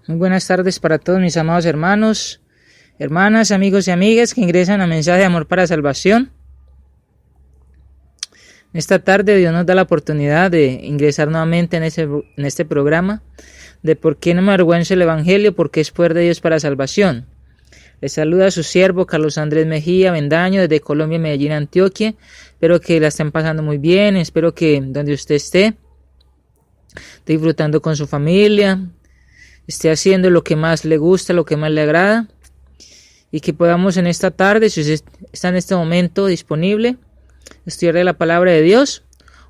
Muy buenas tardes para todos mis amados hermanos, hermanas, amigos y amigas que ingresan a Mensaje de Amor para Salvación. Esta tarde Dios nos da la oportunidad de ingresar nuevamente en este programa de por qué no me avergüenzo el Evangelio, porque es poder de Dios para salvación. Les saluda a su siervo Carlos Andrés Mejía Bendaño desde Colombia, Medellín, Antioquia. Espero que la estén pasando muy bien, espero que donde usted esté disfrutando con su familia, esté haciendo lo que más le gusta, lo que más le agrada, y que podamos en esta tarde, si usted está en este momento disponible, estudiar la palabra de Dios,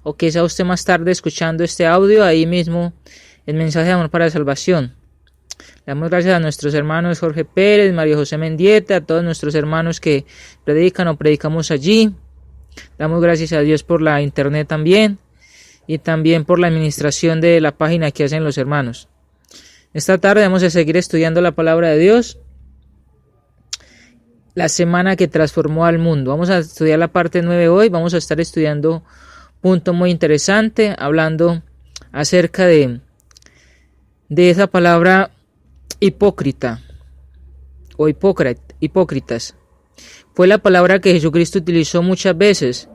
o que sea usted más tarde escuchando este audio ahí mismo, el Mensaje de Amor para Salvación. Le damos gracias a nuestros hermanos Jorge Pérez, María José Mendieta, a todos nuestros hermanos que predican o predicamos allí. Damos gracias a Dios por la internet también, y también por la administración de la página que hacen los hermanos. Esta tarde vamos a seguir estudiando la palabra de Dios, la semana que transformó al mundo. Vamos a estudiar la parte 9 hoy, vamos a estar estudiando un punto muy interesante, hablando acerca de esa palabra hipócrita o hipócritas. Fue la palabra que Jesucristo utilizó muchas veces.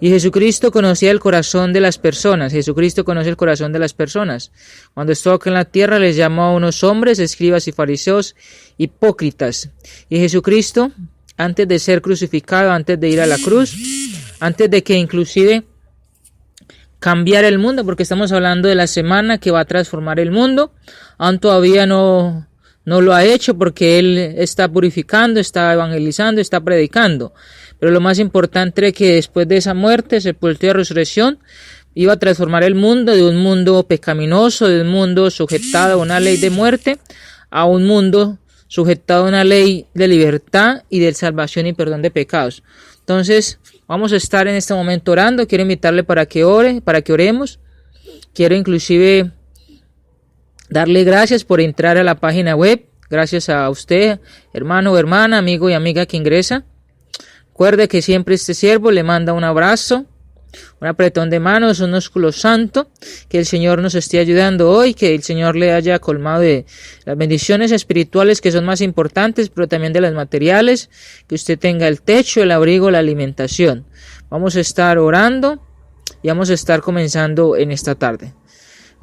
Y Jesucristo conocía el corazón de las personas. Jesucristo conoce el corazón de las personas. Cuando estuvo aquí en la tierra les llamó a unos hombres, escribas y fariseos, hipócritas. Y Jesucristo, antes de ser crucificado, antes de ir a la cruz, antes de que inclusive cambiara el mundo, porque estamos hablando de la semana que va a transformar el mundo, aún todavía no lo ha hecho, porque Él está purificando, está evangelizando, está predicando. Pero lo más importante es que después de esa muerte, sepultura y resurrección, iba a transformar el mundo de un mundo pecaminoso, de un mundo sujetado a una ley de muerte, a un mundo sujetado a una ley de libertad y de salvación y perdón de pecados. Entonces, vamos a estar en este momento orando. Quiero invitarle para que ore, para que oremos. Quiero inclusive darle gracias por entrar a la página web. Gracias a usted, hermano o hermana, amigo y amiga que ingresa. Recuerde que siempre este siervo le manda un abrazo, un apretón de manos, un ósculo santo, que el Señor nos esté ayudando hoy, que el Señor le haya colmado de las bendiciones espirituales que son más importantes, pero también de las materiales, que usted tenga el techo, el abrigo, la alimentación. Vamos a estar orando y vamos a estar comenzando en esta tarde.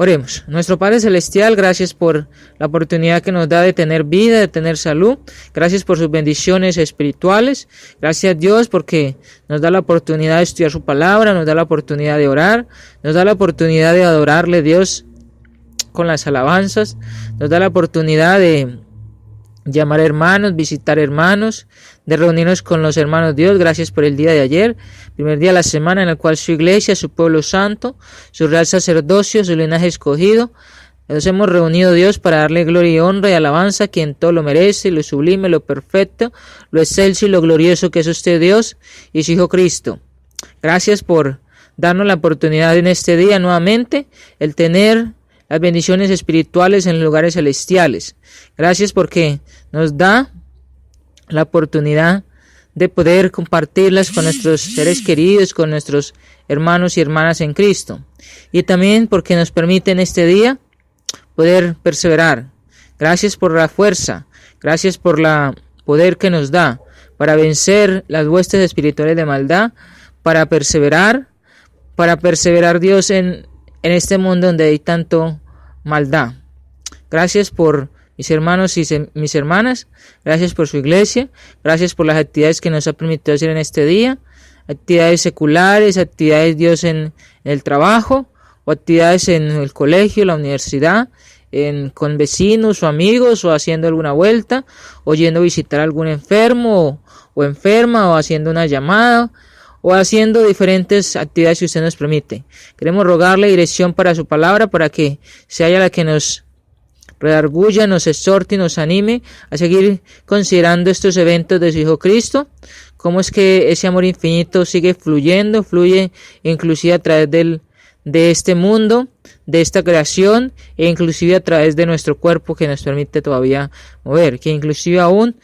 Oremos. Nuestro Padre Celestial, gracias por la oportunidad que nos da de tener vida, de tener salud. Gracias por sus bendiciones espirituales. Gracias, Dios, porque nos da la oportunidad de estudiar su palabra, nos da la oportunidad de orar, nos da la oportunidad de adorarle, Dios, con las alabanzas. Nos da la oportunidad de llamar hermanos, visitar hermanos, de reunirnos con los hermanos. Dios, gracias por el día de ayer, primer día de la semana en el cual su iglesia, su pueblo santo, su real sacerdocio, su linaje escogido, nos hemos reunido, Dios, para darle gloria y honra y alabanza, quien todo lo merece, lo sublime, lo perfecto, lo excelso y lo glorioso que es usted, Dios, y su Hijo Cristo. Gracias por darnos la oportunidad en este día nuevamente, el tener las bendiciones espirituales en los lugares celestiales. Gracias porque nos da la oportunidad de poder compartirlas con nuestros seres queridos, con nuestros hermanos y hermanas en Cristo. Y también porque nos permite en este día poder perseverar. Gracias por la fuerza, gracias por la poder que nos da para vencer las huestes espirituales de maldad, para perseverar Dios en este mundo donde hay tanto maldad. Gracias por mis hermanos y mis hermanas, gracias por su iglesia, gracias por las actividades que nos ha permitido hacer en este día, actividades seculares, actividades, Dios, en el trabajo, o actividades en el colegio, la universidad, con vecinos o amigos, o haciendo alguna vuelta, o yendo a visitar a algún enfermo o enferma, o haciendo una llamada, o haciendo diferentes actividades que usted nos permite. Queremos rogarle dirección para su palabra, para que sea ella la que nos redarguya, nos exhorte y nos anime a seguir considerando estos eventos de su Hijo Cristo, cómo es que ese amor infinito sigue fluye inclusive a través de este mundo, de esta creación, e inclusive a través de nuestro cuerpo que nos permite todavía mover, que inclusive aún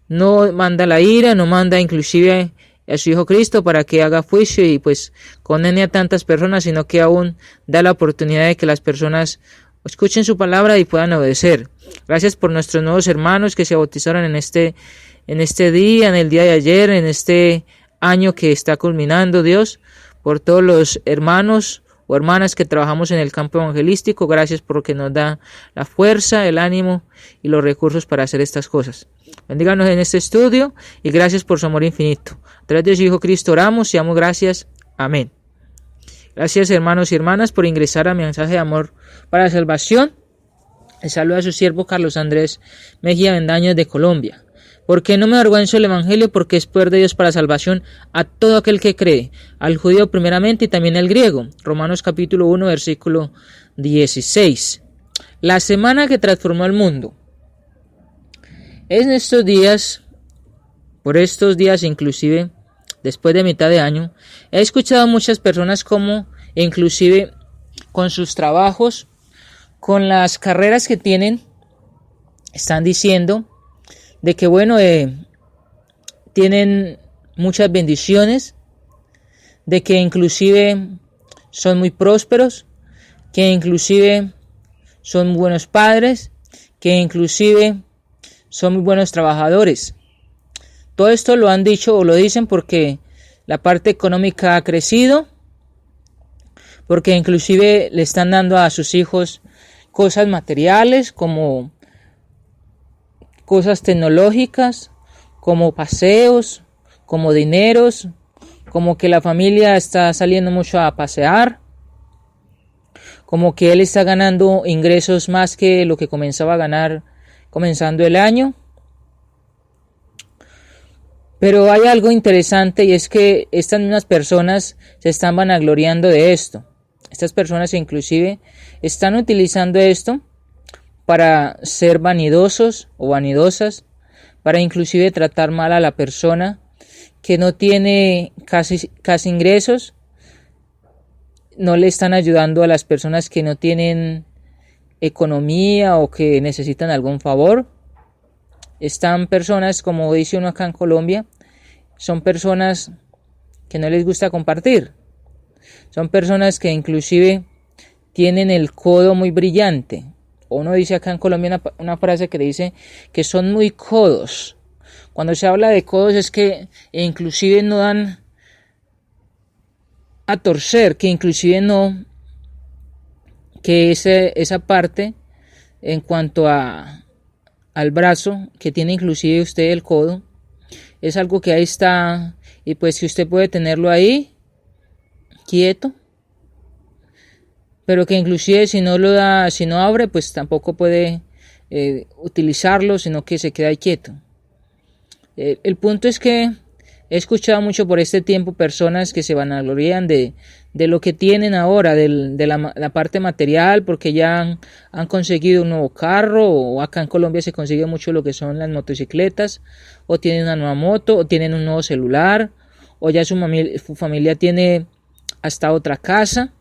no manda la ira, no manda inclusive a su Hijo Cristo para que haga juicio y pues condene a tantas personas, sino que aún da la oportunidad de que las personas escuchen su palabra y puedan obedecer. Gracias por nuestros nuevos hermanos que se bautizaron en este día, en el día de ayer, en este año que está culminando, Dios, por todos los hermanos o hermanas que trabajamos en el campo evangelístico. Gracias porque nos da la fuerza, el ánimo y los recursos para hacer estas cosas. Bendíganos en este estudio y gracias por su amor infinito. A través de su Hijo Cristo oramos y damos gracias. Amén. Gracias, hermanos y hermanas, por ingresar a mi mensaje de amor para la salvación. Les saluda a su siervo Carlos Andrés Mejía Bendaño de Colombia. Porque no me avergüenzo del Evangelio, porque es poder de Dios para salvación a todo aquel que cree, al judío primeramente y también al griego. Romanos capítulo 1, versículo 16. La semana que transformó el mundo. En estos días, por estos días inclusive, después de mitad de año, he escuchado a muchas personas como, inclusive con sus trabajos, con las carreras que tienen, están diciendo de que bueno, tienen muchas bendiciones, de que inclusive son muy prósperos, que inclusive son muy buenos padres, que inclusive son muy buenos trabajadores. Todo esto lo han dicho o lo dicen porque la parte económica ha crecido, porque inclusive le están dando a sus hijos cosas materiales como cosas tecnológicas, como paseos, como dineros, como que la familia está saliendo mucho a pasear, como que él está ganando ingresos más que lo que comenzaba a ganar comenzando el año. Pero hay algo interesante y es que estas mismas personas se están vanagloriando de esto. Estas personas inclusive están utilizando esto para ser vanidosos o vanidosas, para inclusive tratar mal a la persona que no tiene casi ingresos. No le están ayudando a las personas que no tienen economía o que necesitan algún favor. Están personas, como dice uno acá en Colombia, son personas que no les gusta compartir. Son personas que inclusive tienen el codo muy brillante. Uno dice acá en Colombia una frase que dice que son muy codos. Cuando se habla de codos es que inclusive no dan a torcer, que inclusive no, que esa parte en cuanto al brazo que tiene inclusive usted el codo, es algo que ahí está y pues que usted puede tenerlo ahí quieto, pero que inclusive si no lo da, si no abre, pues tampoco puede utilizarlo, sino que se queda ahí quieto. El punto es que he escuchado mucho por este tiempo personas que se vanaglorian de lo que tienen ahora, de la parte material, porque ya han conseguido un nuevo carro, o acá en Colombia se consigue mucho lo que son las motocicletas, o tienen una nueva moto, o tienen un nuevo celular, o ya su familia tiene hasta otra casa.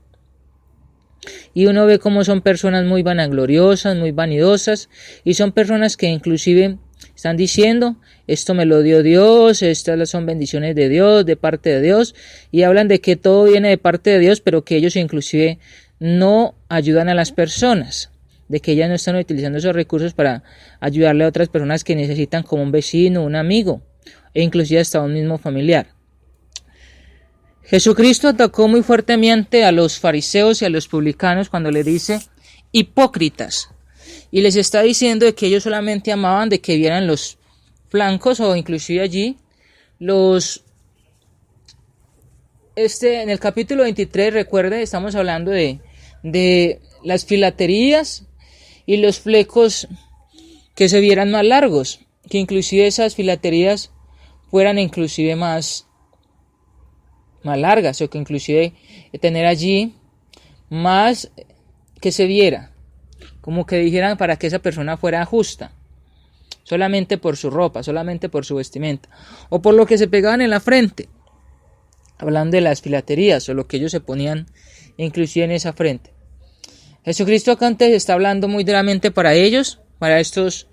Y uno ve cómo son personas muy vanagloriosas, muy vanidosas, y son personas que inclusive están diciendo, esto me lo dio Dios, estas son bendiciones de Dios, de parte de Dios, y hablan de que todo viene de parte de Dios, pero que ellos inclusive no ayudan a las personas, de que ellas no están utilizando esos recursos para ayudarle a otras personas que necesitan, como un vecino, un amigo, e inclusive hasta un mismo familiar. Jesucristo atacó muy fuertemente a los fariseos y a los publicanos cuando le dice hipócritas, y les está diciendo de que ellos solamente amaban de que vieran los flancos, o inclusive allí en el capítulo 23, recuerde, estamos hablando de las filaterías y los flecos que se vieran más largos, que inclusive esas filaterías fueran inclusive más largas, o que inclusive tener allí más que se viera, como que dijeran para que esa persona fuera justa, solamente por su ropa, solamente por su vestimenta, o por lo que se pegaban en la frente, hablando de las filaterías, o lo que ellos se ponían inclusive en esa frente. Jesucristo acá antes está hablando muy duramente para ellos, para estos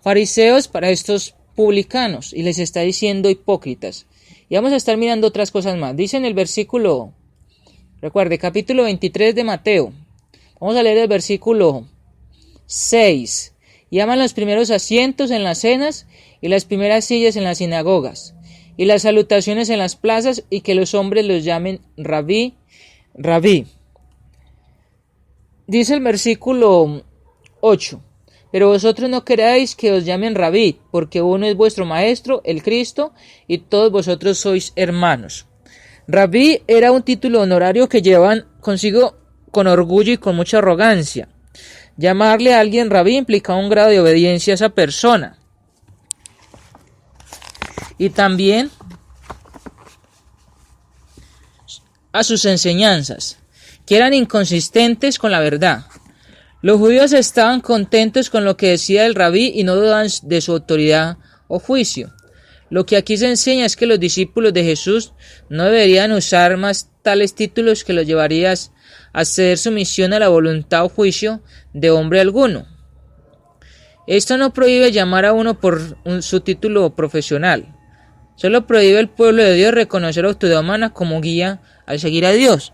fariseos, para estos publicanos, y les está diciendo hipócritas. Y vamos a estar mirando otras cosas más. Dice en el versículo, recuerde, capítulo 23 de Mateo. Vamos a leer el versículo 6. Y aman los primeros asientos en las cenas y las primeras sillas en las sinagogas y las salutaciones en las plazas, y que los hombres los llamen rabí, rabí. Dice el versículo 8. Pero vosotros no queráis que os llamen rabí, porque uno es vuestro maestro, el Cristo, y todos vosotros sois hermanos. Rabí era un título honorario que llevaban consigo con orgullo y con mucha arrogancia. Llamarle a alguien rabí implicaba un grado de obediencia a esa persona. Y también a sus enseñanzas, que eran inconsistentes con la verdad. Los judíos estaban contentos con lo que decía el rabí y no dudaban de su autoridad o juicio. Lo que aquí se enseña es que los discípulos de Jesús no deberían usar más tales títulos que los llevarían a ceder sumisión a la voluntad o juicio de hombre alguno. Esto no prohíbe llamar a uno por su título profesional. Solo prohíbe al pueblo de Dios reconocer la autoridad humana como guía al seguir a Dios.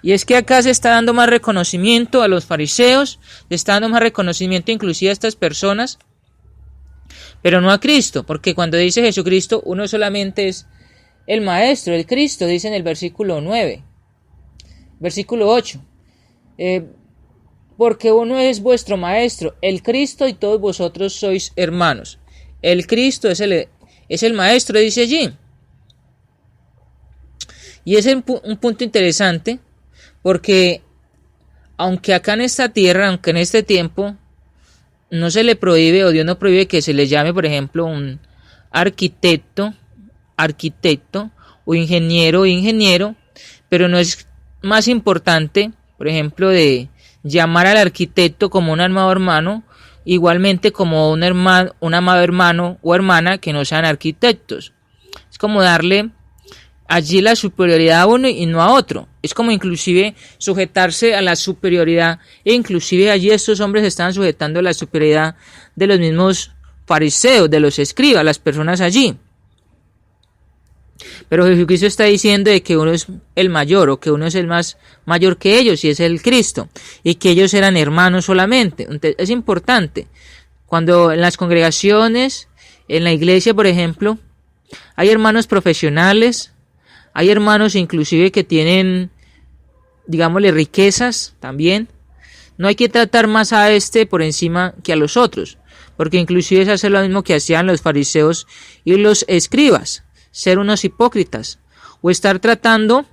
Y es que acá se está dando más reconocimiento a los fariseos, se está dando más reconocimiento inclusive a estas personas, pero no a Cristo, porque cuando dice Jesucristo, uno solamente es el Maestro, el Cristo, dice en el versículo 9, versículo 8, porque uno es vuestro Maestro, el Cristo, y todos vosotros sois hermanos. El Cristo es el Maestro, dice allí. Y es un punto interesante, porque aunque acá en esta tierra, aunque en este tiempo, no se le prohíbe, o Dios no prohíbe que se le llame, por ejemplo, un arquitecto, o ingeniero, pero no es más importante, por ejemplo, de llamar al arquitecto como un amado hermano, igualmente como un amado hermano o hermana que no sean arquitectos. Es como darle allí la superioridad a uno y no a otro. Es como inclusive sujetarse a la superioridad, e inclusive allí estos hombres estaban sujetando a la superioridad de los mismos fariseos, de los escribas, las personas allí. Pero Jesucristo está diciendo de que uno es el mayor, o que uno es el más mayor que ellos, y es el Cristo, y que ellos eran hermanos solamente. Entonces, es importante, cuando en las congregaciones, en la iglesia, por ejemplo, hay hermanos profesionales, hay hermanos inclusive que tienen, digámosle, riquezas también. No hay que tratar más a este por encima que a los otros, porque inclusive es hacer lo mismo que hacían los fariseos y los escribas, ser unos hipócritas, o estar tratando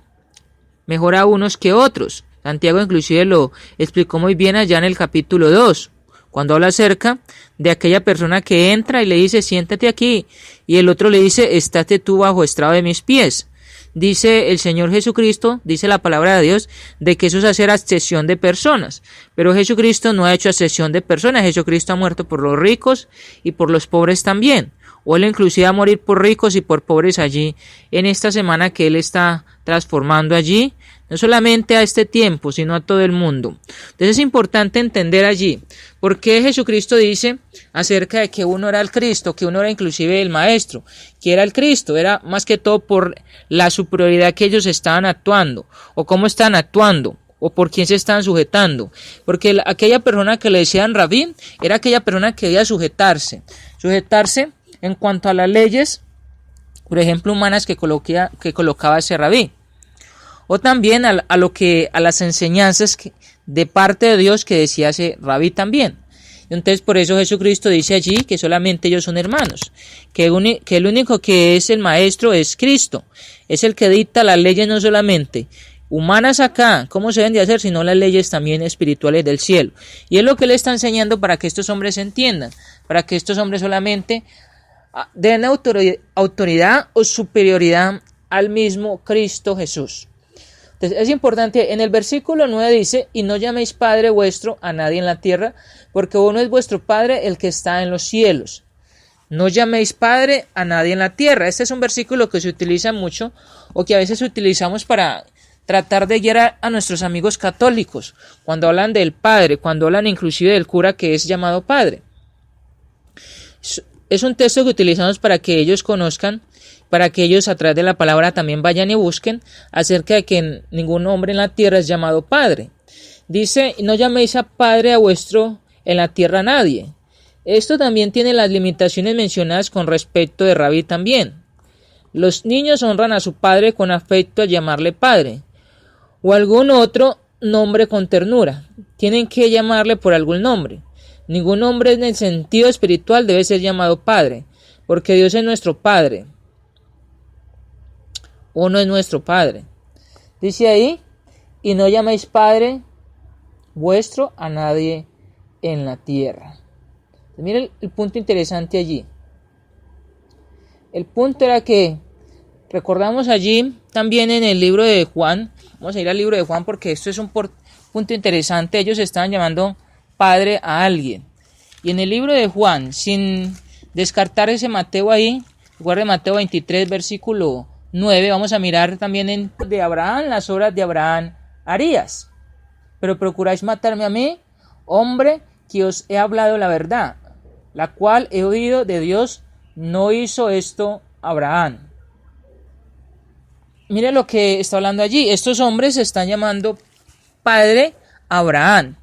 mejor a unos que otros. Santiago inclusive lo explicó muy bien allá en el capítulo 2, cuando habla acerca de aquella persona que entra y le dice, siéntate aquí, y el otro le dice, estate tú bajo estrado de mis pies. Dice el Señor Jesucristo, dice la palabra de Dios, de que eso es hacer acepción de personas. Pero Jesucristo no ha hecho acepción de personas. Jesucristo ha muerto por los ricos y por los pobres también. O Él inclusive va a morir por ricos y por pobres allí en esta semana que Él está transformando allí, no solamente a este tiempo, sino a todo el mundo. Entonces es importante entender allí por qué Jesucristo dice acerca de que uno era el Cristo, que uno era inclusive el Maestro, que era el Cristo, era más que todo por la superioridad que ellos estaban actuando, o cómo estaban actuando, o por quién se estaban sujetando, porque aquella persona que le decían rabí, era aquella persona que debía sujetarse en cuanto a las leyes, por ejemplo, humanas que colocaba ese rabí, o también a las enseñanzas de parte de Dios que decía ese rabí también. Entonces por eso Jesucristo dice allí que solamente ellos son hermanos, que el único que es el maestro es Cristo, es el que dicta las leyes no solamente humanas acá, cómo se deben de hacer, sino las leyes también espirituales del cielo. Y es lo que Él está enseñando para que estos hombres entiendan, para que estos hombres solamente den autoridad o superioridad al mismo Cristo Jesús. Entonces es importante, en el versículo 9 dice, y no llaméis Padre vuestro a nadie en la tierra, porque uno es vuestro Padre, el que está en los cielos. No llaméis Padre a nadie en la tierra. Este es un versículo que se utiliza mucho, o que a veces utilizamos para tratar de guiar a nuestros amigos católicos, cuando hablan del Padre, cuando hablan inclusive del cura que es llamado Padre. Es un texto que utilizamos para que ellos conozcan, para que ellos a través de la palabra también vayan y busquen acerca de que ningún hombre en la tierra es llamado Padre. Dice, no llaméis a padre a vuestro en la tierra a nadie. Esto también tiene las limitaciones mencionadas con respecto de Rabí también. Los niños honran a su padre con afecto al llamarle padre, o algún otro nombre con ternura. Tienen que llamarle por algún nombre. Ningún hombre en el sentido espiritual debe ser llamado padre, porque Dios es nuestro padre. Uno es nuestro padre. Dice ahí, y no llaméis padre vuestro a nadie en la tierra. Miren el punto interesante allí. El punto era que recordamos allí también en el libro de Juan. Vamos a ir al libro de Juan porque esto es un punto interesante. Ellos estaban llamando padre a alguien. Y en el libro de Juan, sin descartar ese Mateo ahí, recuerde Mateo 23, versículo 9, vamos a mirar también en de Abraham, las obras de Abraham harías. Pero procuráis matarme a mí, hombre, que os he hablado la verdad, la cual he oído de Dios, no hizo esto Abraham. Mire lo que está hablando allí. Estos hombres se están llamando padre Abraham.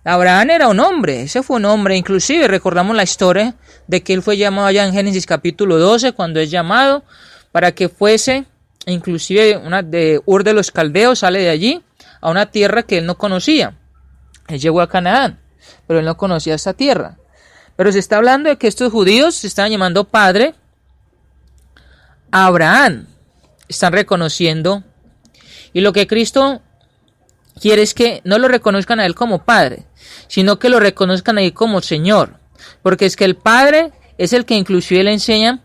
Abraham era un hombre, ese fue un hombre, inclusive recordamos la historia de que él fue llamado allá en Génesis capítulo 12, cuando es llamado para que fuese, inclusive una de Ur de los Caldeos, sale de allí a una tierra que él no conocía. Él llegó a Canaán, pero él no conocía esta tierra. Pero se está hablando de que estos judíos se están llamando padre a Abraham, están reconociendo, y lo que Cristo quiere es que no lo reconozcan a él como padre, sino que lo reconozcan a él como Señor, porque es que el padre es el que inclusive le enseña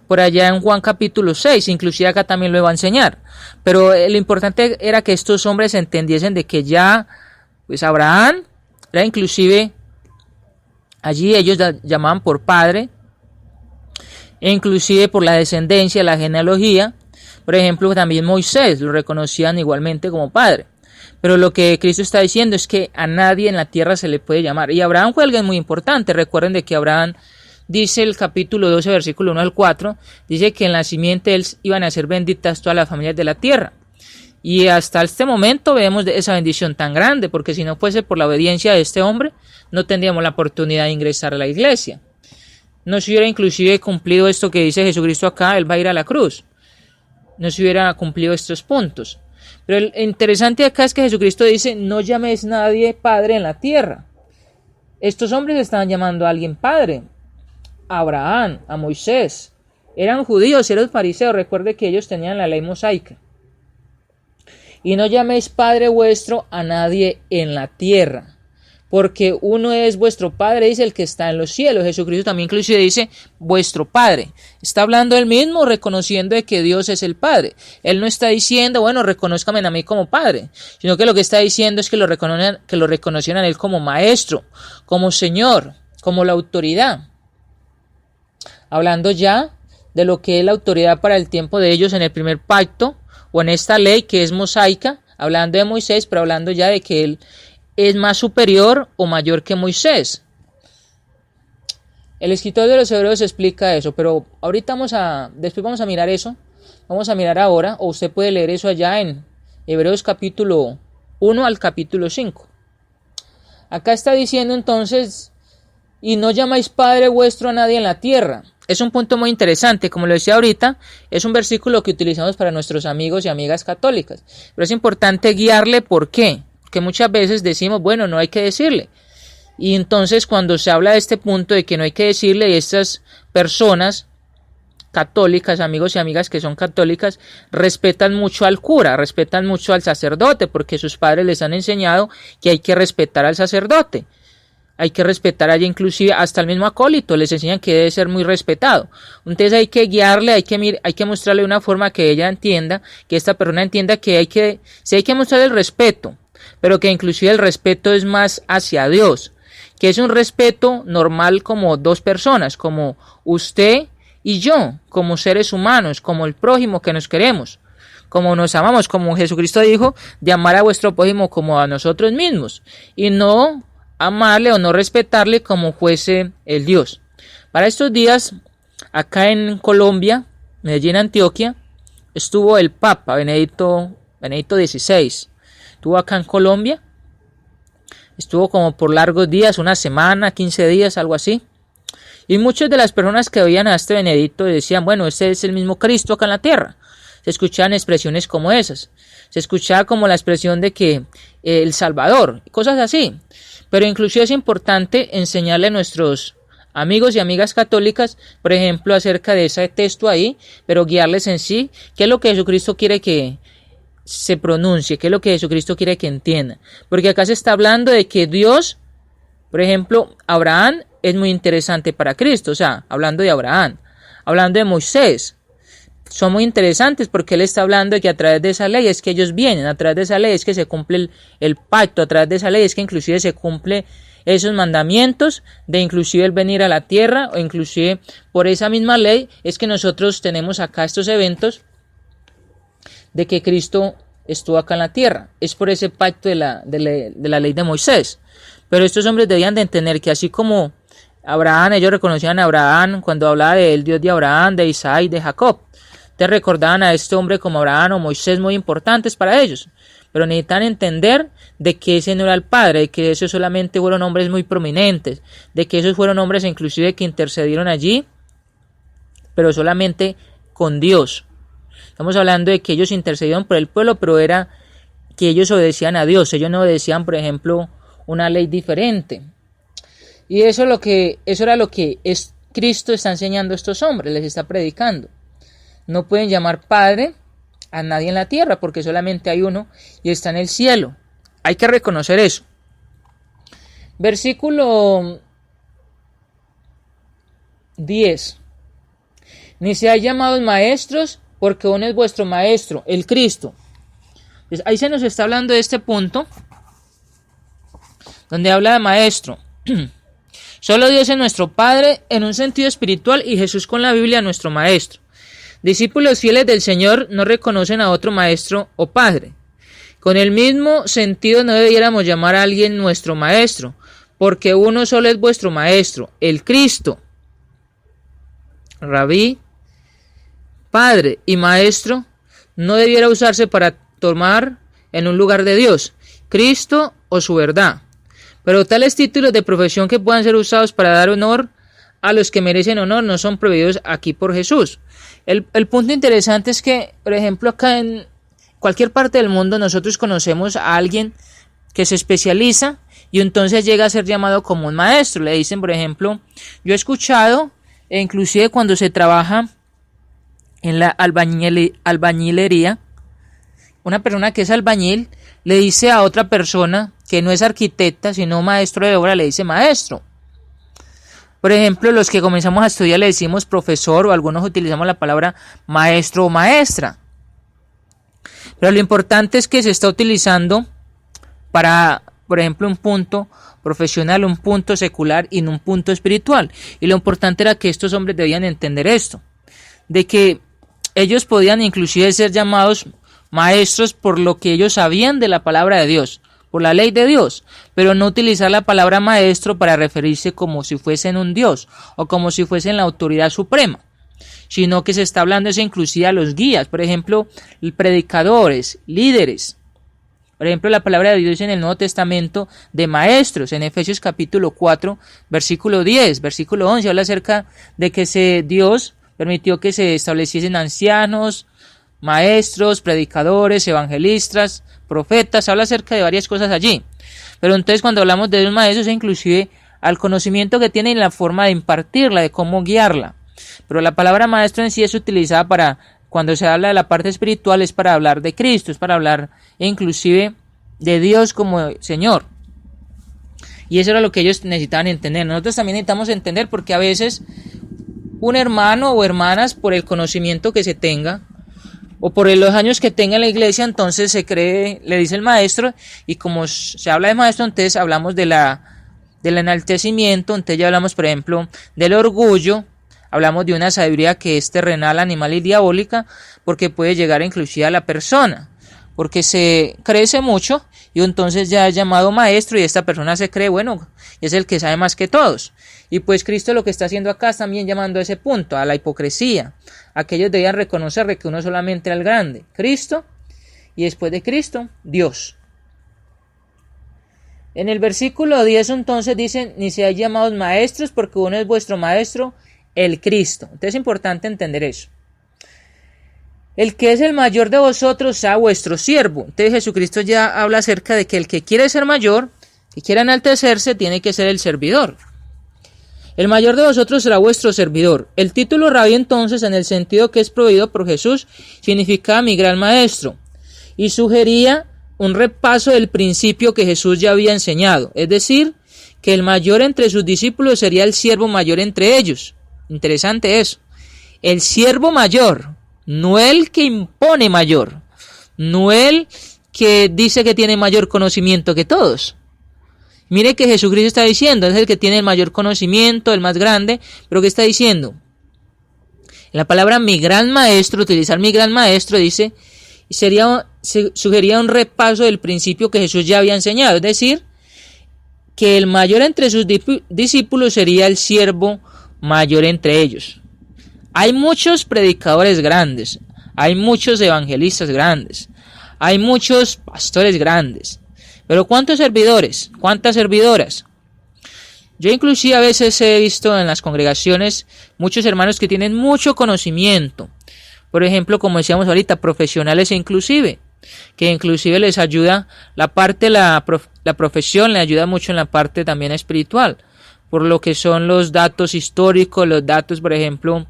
por allá en Juan capítulo 6, inclusive acá también lo va a enseñar, pero lo importante era que estos hombres entendiesen de que ya, pues Abraham era inclusive, allí ellos llamaban por padre, e inclusive por la descendencia, la genealogía. Por ejemplo, también Moisés lo reconocían igualmente como padre. Pero lo que Cristo está diciendo es que a nadie en la tierra se le puede llamar. Y Abraham fue alguien muy importante. Recuerden de que Abraham, dice el capítulo 12, versículo 1 al 4, dice que en la simiente de él iban a ser benditas todas las familias de la tierra. Y hasta este momento vemos esa bendición tan grande, porque si no fuese por la obediencia de este hombre, no tendríamos la oportunidad de ingresar a la iglesia. No se hubiera inclusive cumplido esto que dice Jesucristo acá, él va a ir a la cruz. No se hubiera cumplido estos puntos. Pero lo interesante acá es que Jesucristo dice, no llaméis nadie padre en la tierra. Estos hombres estaban llamando a alguien padre. A Abraham, a Moisés. Eran judíos, eran fariseos. Recuerde que ellos tenían la ley mosaica. Y no llaméis padre vuestro a nadie en la tierra, porque uno es vuestro Padre, dice el que está en los cielos. Jesucristo también inclusive dice vuestro Padre. Está hablando él mismo, reconociendo de que Dios es el Padre. Él no está diciendo, bueno, reconózcame a mí como Padre, sino que lo que está diciendo es que lo reconocieran a él como Maestro, como Señor, como la autoridad. Hablando ya de lo que es la autoridad para el tiempo de ellos en el primer pacto, o en esta ley que es mosaica, hablando de Moisés, pero hablando ya de que él es más superior o mayor que Moisés. El escritor de los Hebreos explica eso, pero ahorita después vamos a mirar eso, vamos a mirar ahora, o usted puede leer eso allá en Hebreos capítulo 1 al capítulo 5. Acá está diciendo entonces, y no llamáis Padre vuestro a nadie en la tierra. Es un punto muy interesante, como lo decía ahorita, es un versículo que utilizamos para nuestros amigos y amigas católicas, pero es importante guiarle. ¿Por qué? Que muchas veces decimos, bueno, no hay que decirle. Y entonces cuando se habla de este punto de que no hay que decirle, y estas personas católicas, amigos y amigas que son católicas, respetan mucho al cura, respetan mucho al sacerdote, porque sus padres les han enseñado que hay que respetar al sacerdote. Hay que respetar allá, inclusive hasta el mismo acólito, les enseñan que debe ser muy respetado. Entonces hay que guiarle, hay que mostrarle una forma que ella entienda, que esta persona entienda que hay que mostrar el respeto, pero que inclusive el respeto es más hacia Dios, que es un respeto normal como dos personas, como usted y yo, como seres humanos, como el prójimo que nos queremos, como nos amamos, como Jesucristo dijo, de amar a vuestro prójimo como a nosotros mismos, y no amarle o no respetarle como fuese el Dios. Para estos días, acá en Colombia, Medellín, Antioquia, estuvo el Papa Benedicto XVI. Estuvo acá en Colombia Estuvo como por largos días, una semana, 15 días, algo así. Y muchas de las personas que veían a este Benedicto decían, bueno, este es el mismo Cristo acá en la tierra. Se escuchaban expresiones como esas. Se escuchaba como la expresión de que el Salvador, cosas así. Pero inclusive es importante enseñarle a nuestros amigos y amigas católicas, por ejemplo, acerca de ese texto ahí, pero guiarles en sí, qué es lo que Jesucristo quiere que se pronuncie, qué es lo que Jesucristo quiere que entienda. Porque acá se está hablando de que Dios, por ejemplo, Abraham es muy interesante para Cristo, o sea, hablando de Abraham, hablando de Moisés, son muy interesantes porque él está hablando de que a través de esa ley es que ellos vienen, a través de esa ley es que se cumple el pacto, a través de esa ley es que inclusive se cumple esos mandamientos de inclusive el venir a la tierra, o inclusive por esa misma ley es que nosotros tenemos acá estos eventos de que Cristo estuvo acá en la tierra, es por ese pacto de la ley de Moisés. Pero estos hombres debían de entender que así como Abraham, ellos reconocían a Abraham cuando hablaba del Dios de Abraham, de Isaac y de Jacob. Te recordaban a este hombre como Abraham o Moisés muy importantes para ellos. Pero necesitan entender de que ese no era el Padre, de que esos solamente fueron hombres muy prominentes, de que esos fueron hombres inclusive que intercedieron allí, pero solamente con Dios. Estamos hablando de que ellos intercedieron por el pueblo, pero era que ellos obedecían a Dios. Ellos no obedecían, por ejemplo, una ley diferente. Y eso era lo que Cristo está enseñando a estos hombres, les está predicando. No pueden llamar Padre a nadie en la tierra porque solamente hay uno y está en el cielo. Hay que reconocer eso. Versículo 10. Ni seáis llamados maestros porque uno es vuestro maestro, el Cristo. Entonces, ahí se nos está hablando de este punto donde habla de maestro. Solo Dios es nuestro Padre en un sentido espiritual y Jesús con la Biblia nuestro maestro. Discípulos fieles del Señor no reconocen a otro maestro o padre. Con el mismo sentido no debiéramos llamar a alguien nuestro maestro, porque uno solo es vuestro maestro, el Cristo. Rabí, padre y maestro no debiera usarse para tomar en un lugar de Dios, Cristo o su verdad. Pero tales títulos de profesión que puedan ser usados para dar honor a los que merecen honor no son prohibidos aquí por Jesús. El punto interesante es que, por ejemplo, acá en cualquier parte del mundo nosotros conocemos a alguien que se especializa y entonces llega a ser llamado como un maestro. Le dicen, por ejemplo, yo he escuchado, inclusive cuando se trabaja en la albañilería, una persona que es albañil le dice a otra persona que no es arquitecta, sino maestro de obra, le dice maestro. Por ejemplo, los que comenzamos a estudiar le decimos profesor o algunos utilizamos la palabra maestro o maestra. Pero lo importante es que se está utilizando para, por ejemplo, un punto profesional, un punto secular y no un punto espiritual. Y lo importante era que estos hombres debían entender esto, de que ellos podían inclusive ser llamados maestros por lo que ellos sabían de la palabra de Dios, por la ley de Dios, pero no utilizar la palabra maestro para referirse como si fuesen un Dios o como si fuesen la autoridad suprema, sino que se está hablando eso inclusive a los guías, por ejemplo, predicadores, líderes. Por ejemplo, la palabra de Dios en el Nuevo Testamento de maestros, en Efesios capítulo 4, versículo 10, versículo 11, habla acerca de que Dios permitió que se estableciesen ancianos, maestros, predicadores, evangelistas, profetas, habla acerca de varias cosas allí. Pero entonces cuando hablamos de los maestros, inclusive al conocimiento que tienen y la forma de impartirla, de cómo guiarla. Pero la palabra maestro en sí es utilizada para, cuando se habla de la parte espiritual, es para hablar de Cristo, es para hablar inclusive de Dios como Señor. Y eso era lo que ellos necesitaban entender. Nosotros también necesitamos entender porque a veces un hermano o hermanas, por el conocimiento que se tenga, o por los años que tenga en la iglesia, entonces se cree, le dice el maestro, y como se habla de maestro, entonces hablamos del enaltecimiento, entonces ya hablamos, por ejemplo, del orgullo, hablamos de una sabiduría que es terrenal, animal y diabólica, porque puede llegar inclusive a la persona, porque se crece mucho, y entonces ya es llamado maestro, y esta persona se cree, bueno, es el que sabe más que todos. Y pues Cristo lo que está haciendo acá es también llamando a ese punto, a la hipocresía. Aquellos debían reconocer que uno solamente era el grande, Cristo, y después de Cristo, Dios. En el versículo 10 entonces dicen, ni seáis llamados maestros, porque uno es vuestro maestro, el Cristo. Entonces es importante entender eso. El que es el mayor de vosotros sea vuestro siervo. Entonces Jesucristo ya habla acerca de que el que quiere ser mayor, que quiera enaltecerse, tiene que ser el servidor. El mayor de vosotros será vuestro servidor. El título rabí entonces, en el sentido que es prohibido por Jesús, significa mi gran maestro, y sugería un repaso del principio que Jesús ya había enseñado, es decir, que el mayor entre sus discípulos sería el siervo mayor entre ellos. Interesante eso. El siervo mayor, no el que impone mayor, no el que dice que tiene mayor conocimiento que todos. Mire que Jesucristo está diciendo, es el que tiene el mayor conocimiento, el más grande, pero ¿qué está diciendo? La palabra mi gran maestro, utilizar mi gran maestro, dice, sugería un repaso del principio que Jesús ya había enseñado, es decir, que el mayor entre sus discípulos sería el siervo mayor entre ellos. Hay muchos predicadores grandes, hay muchos evangelistas grandes, hay muchos pastores grandes, pero ¿cuántos servidores? ¿Cuántas servidoras? Yo inclusive a veces he visto en las congregaciones muchos hermanos que tienen mucho conocimiento, por ejemplo, como decíamos ahorita, profesionales inclusive, que inclusive les ayuda la parte, la profesión le ayuda mucho en la parte también espiritual, por lo que son los datos históricos, los datos, por ejemplo,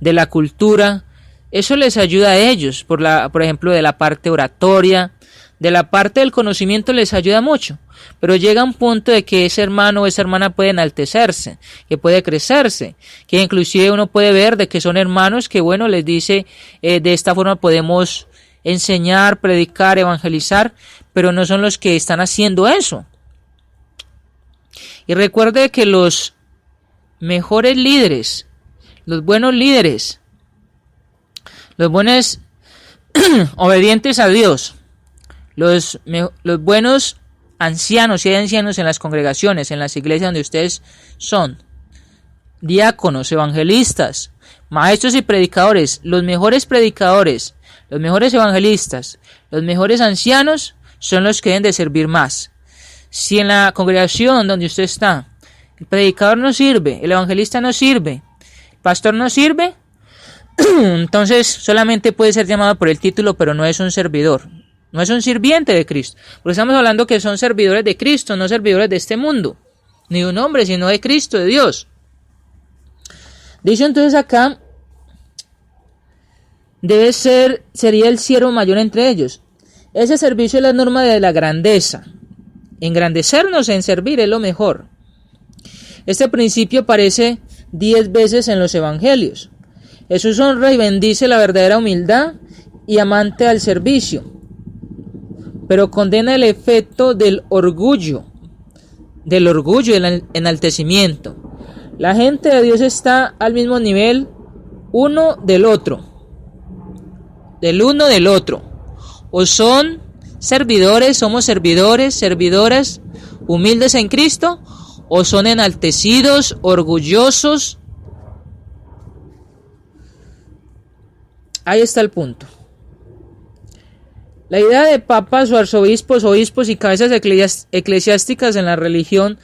de la cultura, eso les ayuda a ellos, por ejemplo, de la parte oratoria, de la parte del conocimiento les ayuda mucho, pero llega un punto de que ese hermano o esa hermana puede enaltecerse, que puede crecerse, que inclusive uno puede ver de que son hermanos que, bueno, les dice, de esta forma podemos enseñar, predicar, evangelizar, pero no son los que están haciendo eso. Y recuerde que los mejores líderes, los buenos líderes, los buenos obedientes a Dios, los buenos ancianos, si hay ancianos en las congregaciones, en las iglesias donde ustedes son, diáconos, evangelistas, maestros y predicadores, los mejores evangelistas, los mejores ancianos son los que deben de servir más. Si en la congregación donde usted está, el predicador no sirve, el evangelista no sirve, el pastor no sirve, entonces solamente puede ser llamado por el título, pero no es un servidor. No es un sirviente de Cristo, porque estamos hablando que son servidores de Cristo, no servidores de este mundo, ni de un hombre, sino de Cristo, de Dios. Dice entonces acá, sería el siervo mayor entre ellos. Ese servicio es la norma de la grandeza. Engrandecernos en servir es lo mejor. Este principio aparece 10 veces en los evangelios. Jesús honra y bendice la verdadera humildad y amante al servicio, pero condena el efecto del orgullo y el enaltecimiento. La gente de Dios está al mismo nivel uno del otro. O son servidores, somos servidores, servidoras, humildes en Cristo, o son enaltecidos, orgullosos. Ahí está el punto. La idea de papas o arzobispos, obispos y cabezas eclesiásticas en la religión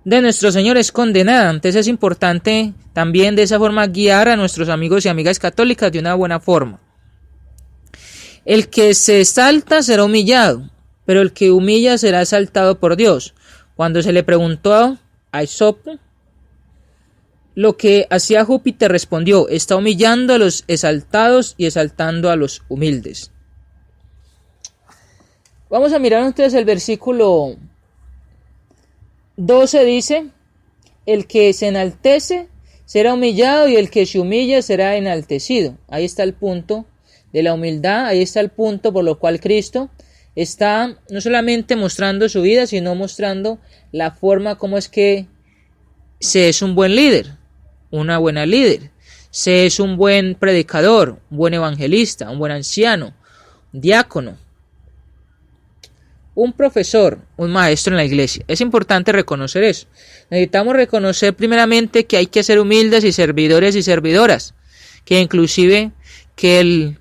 de nuestro Señor es condenada. Entonces es importante también de esa forma guiar a nuestros amigos y amigas católicas de una buena forma. El que se exalta será humillado, pero el que humilla será exaltado por Dios. Cuando se le preguntó a Esopo lo que hacía Júpiter, respondió: está humillando a los exaltados y exaltando a los humildes. Vamos a mirar entonces el versículo 12, dice: el que se enaltece será humillado y el que se humilla será enaltecido. Ahí está el punto de la humildad, ahí está el punto por lo cual Cristo está no solamente mostrando su vida, sino mostrando la forma como es que se es un buen líder, una buena líder, se es un buen predicador, un buen evangelista, un buen anciano, un diácono, un profesor, un maestro en la iglesia. Es importante reconocer eso. Necesitamos reconocer primeramente que hay que ser humildes y servidores y servidoras, que inclusive que el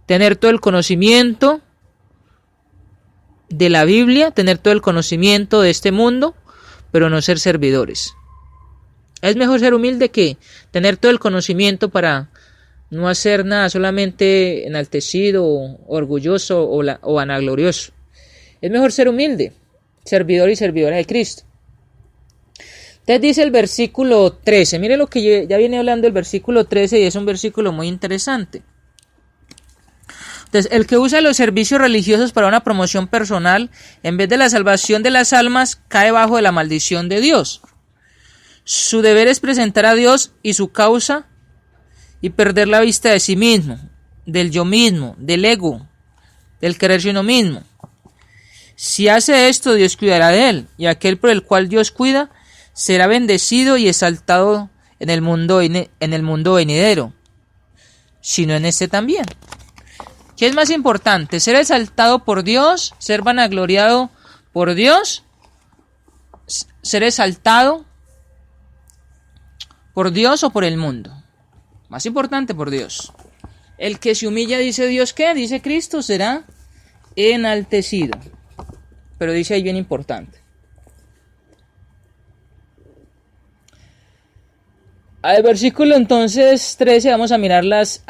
tener todo el conocimiento de la Biblia, tener todo el conocimiento de este mundo, pero no ser servidores. Es mejor ser humilde que tener todo el conocimiento para no hacer nada, solamente enaltecido, orgulloso o vanaglorioso. Es mejor ser humilde, servidor y servidora de Cristo. Entonces dice el versículo 13, mire lo que ya viene hablando el versículo 13 y es un versículo muy interesante. Entonces, el que usa los servicios religiosos para una promoción personal, en vez de la salvación de las almas, cae bajo de la maldición de Dios. Su deber es presentar a Dios y su causa y perder la vista de sí mismo, del yo mismo, del ego, del quererse uno mismo. Si hace esto, Dios cuidará de él, y aquel por el cual Dios cuida será bendecido y exaltado en el mundo venidero, sino en este también. ¿Qué es más importante? ¿Ser exaltado por Dios? ¿Ser vanagloriado por Dios? ¿Ser exaltado por Dios o por el mundo? Más importante por Dios. El que se humilla, dice Dios, ¿qué? Dice Cristo, será enaltecido. Pero dice ahí bien importante. Al versículo entonces 13 vamos a mirar los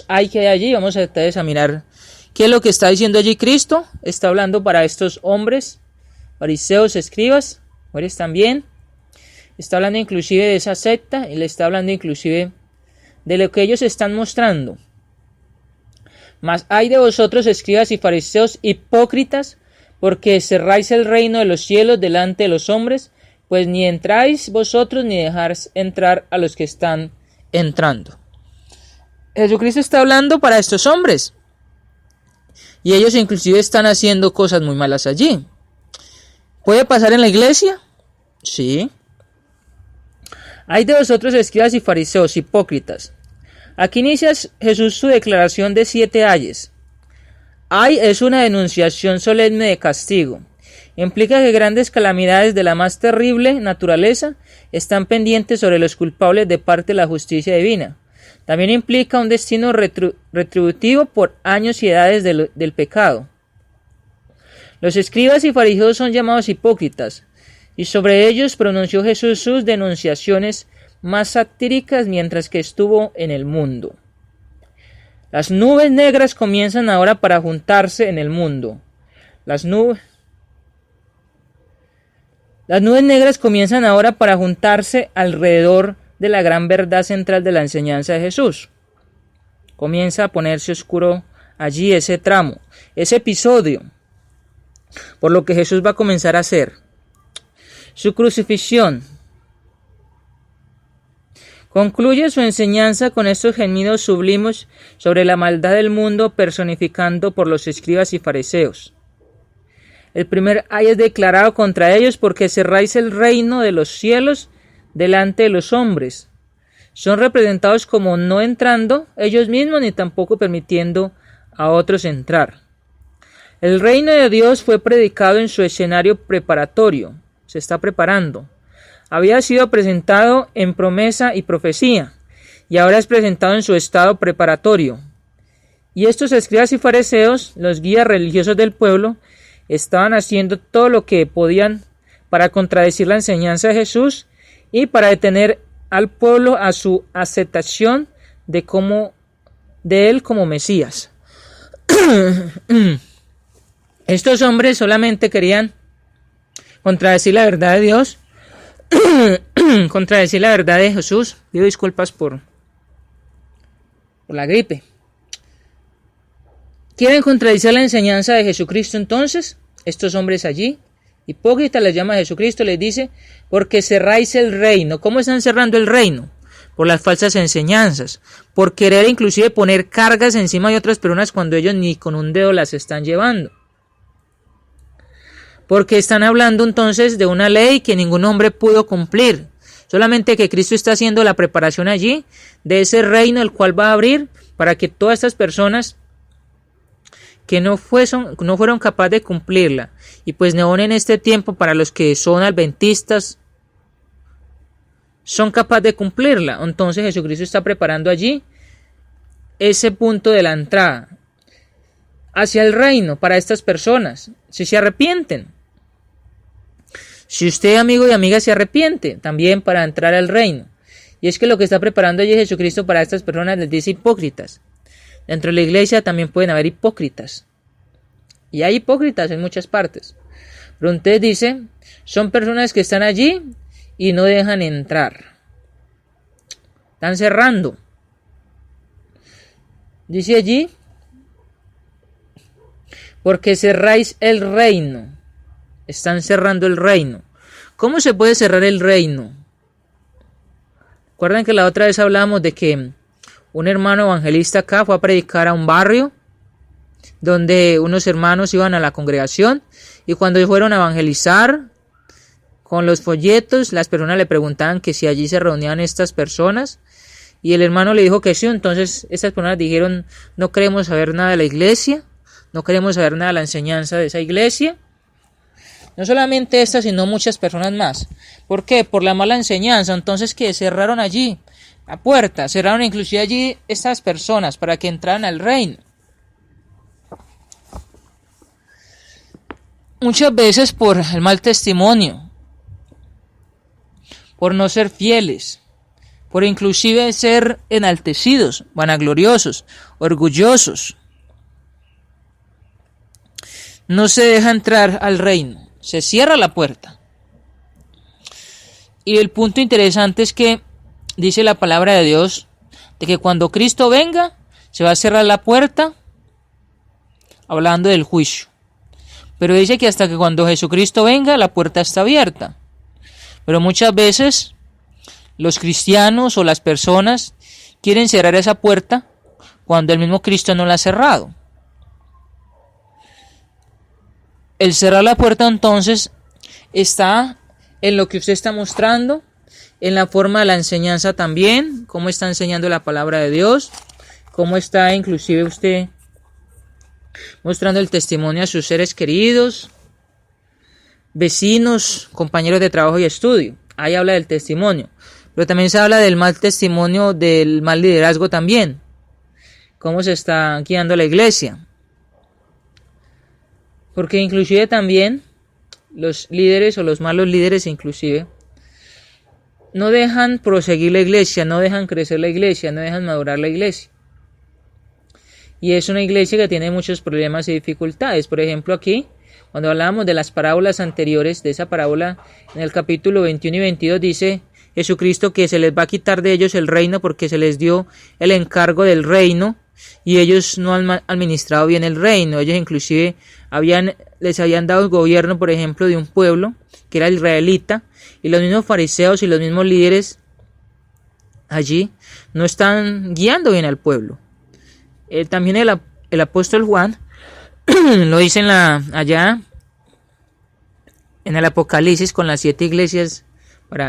hay que hay allí. Vamos a examinar qué es lo que está diciendo allí Cristo. Está hablando para estos hombres, fariseos, escribas, mujeres también. Está hablando inclusive de esa secta y le está hablando inclusive de lo que ellos están mostrando. Mas hay de vosotros, escribas y fariseos, hipócritas, porque cerráis el reino de los cielos delante de los hombres, pues ni entráis vosotros ni dejáis entrar a los que están entrando. Jesucristo está hablando para estos hombres. Y ellos inclusive están haciendo cosas muy malas allí. ¿Puede pasar en la iglesia? Sí. Hay de vosotros, escribas y fariseos, hipócritas. Aquí inicia Jesús su declaración de 7 ayes. Ay es una denunciación solemne de castigo. Implica que grandes calamidades de la más terrible naturaleza están pendientes sobre los culpables de parte de la justicia divina. También implica un destino retributivo por años y edades del pecado. Los escribas y fariseos son llamados hipócritas, y sobre ellos pronunció Jesús sus denunciaciones más satíricas mientras que estuvo en el mundo. Las nubes negras comienzan ahora para juntarse en el mundo. Las nubes negras comienzan ahora para juntarse alrededor de la gran verdad central de la enseñanza de Jesús. Comienza a ponerse oscuro allí ese tramo, ese episodio, por lo que Jesús va a comenzar a hacer. Su crucifixión. Concluye su enseñanza con estos gemidos sublimes sobre la maldad del mundo personificando por los escribas y fariseos. El primer ay es declarado contra ellos porque cerráis el reino de los cielos delante de los hombres. Son representados como no entrando ellos mismos ni tampoco permitiendo a otros entrar. El reino de Dios fue predicado en su escenario preparatorio. Se está preparando. Había sido presentado en promesa y profecía, y ahora es presentado en su estado preparatorio. Y estos escribas y fariseos, los guías religiosos del pueblo, estaban haciendo todo lo que podían para contradecir la enseñanza de Jesús y para detener al pueblo a su aceptación de él como Mesías. Estos hombres solamente querían contradecir la verdad de Dios, contradecir la verdad de Jesús. Pido disculpas por la gripe. ¿Quieren contradecir la enseñanza de Jesucristo entonces? Estos hombres allí, hipócritas, les llama a Jesucristo, les dice, porque cerráis el reino. ¿Cómo están cerrando el reino? Por las falsas enseñanzas, por querer inclusive poner cargas encima de otras personas cuando ellos ni con un dedo las están llevando. Porque están hablando entonces de una ley que ningún hombre pudo cumplir. Solamente que Cristo está haciendo la preparación allí de ese reino el cual va a abrir para que todas estas personas que no fueron capaces de cumplirla. Y pues aún en este tiempo para los que son adventistas son capaces de cumplirla. Entonces Jesucristo está preparando allí ese punto de la entrada. hacia el reino para estas personas, si se arrepienten. Si usted, amigo y amiga, se arrepiente, también para entrar al reino. Y es que lo que está preparando allí Jesucristo para estas personas les dice hipócritas. Dentro de la iglesia también pueden haber hipócritas. Y hay hipócritas en muchas partes. Pero usted dice, son personas que están allí y no dejan entrar. Están cerrando. Dice allí, porque cerráis el reino. Están cerrando el reino. ¿Cómo se puede cerrar el reino? Recuerden que la otra vez hablamos de que un hermano evangelista acá fue a predicar a un barrio donde unos hermanos iban a la congregación y cuando fueron a evangelizar con los folletos, las personas le preguntaban que si allí se reunían estas personas y el hermano le dijo que sí. Entonces estas personas dijeron, no queremos saber nada de la iglesia, no queremos saber nada de la enseñanza de esa iglesia. No solamente estas, sino muchas personas más. ¿Por qué? Por la mala enseñanza. Entonces, que cerraron allí la puerta, cerraron inclusive allí estas personas para que entraran al reino. Muchas veces por el mal testimonio, por no ser fieles, por inclusive ser enaltecidos, vanagloriosos, orgullosos. No se deja entrar al reino. Se cierra la puerta. Y el punto interesante es que dice la palabra de Dios de que cuando Cristo venga se va a cerrar la puerta, hablando del juicio. Pero dice que hasta que cuando Jesucristo venga la puerta está abierta. Pero muchas veces los cristianos o las personas quieren cerrar esa puerta cuando el mismo Cristo no la ha cerrado. El cerrar la puerta entonces está en lo que usted está mostrando, en la forma de la enseñanza también, cómo está enseñando la palabra de Dios, cómo está inclusive usted mostrando el testimonio a sus seres queridos, vecinos, compañeros de trabajo y estudio. Ahí habla del testimonio, pero también se habla del mal testimonio, del mal liderazgo también, cómo se está guiando la iglesia. Porque inclusive también los líderes o los malos líderes inclusive no dejan proseguir la iglesia, no dejan crecer la iglesia, no dejan madurar la iglesia. Y es una iglesia que tiene muchos problemas y dificultades. Por ejemplo aquí, cuando hablábamos de las parábolas anteriores, de esa parábola en el capítulo 21 y 22 dice Jesucristo que se les va a quitar de ellos el reino porque se les dio el encargo del reino. Y ellos no han administrado bien el reino. Ellos inclusive les habían dado el gobierno, por ejemplo, de un pueblo que era israelita. Y los mismos fariseos y los mismos líderes allí no están guiando bien al pueblo. También el apóstol Juan lo dice allá en el Apocalipsis con las 7 iglesias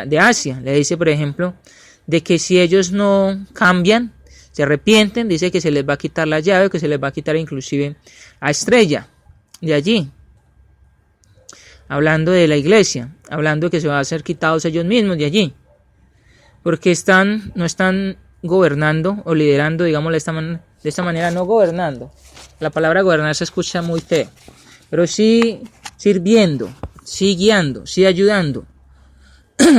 de Asia. Le dice, por ejemplo, de que si ellos no cambian, se arrepienten, dice que se les va a quitar la llave, que se les va a quitar inclusive a estrella de allí. Hablando de la iglesia, hablando de que se van a ser quitados ellos mismos de allí. Porque no están gobernando o liderando, digamos, de esta manera, no gobernando. La palabra gobernar se escucha muy feo, pero sí sirviendo, sí guiando, sí ayudando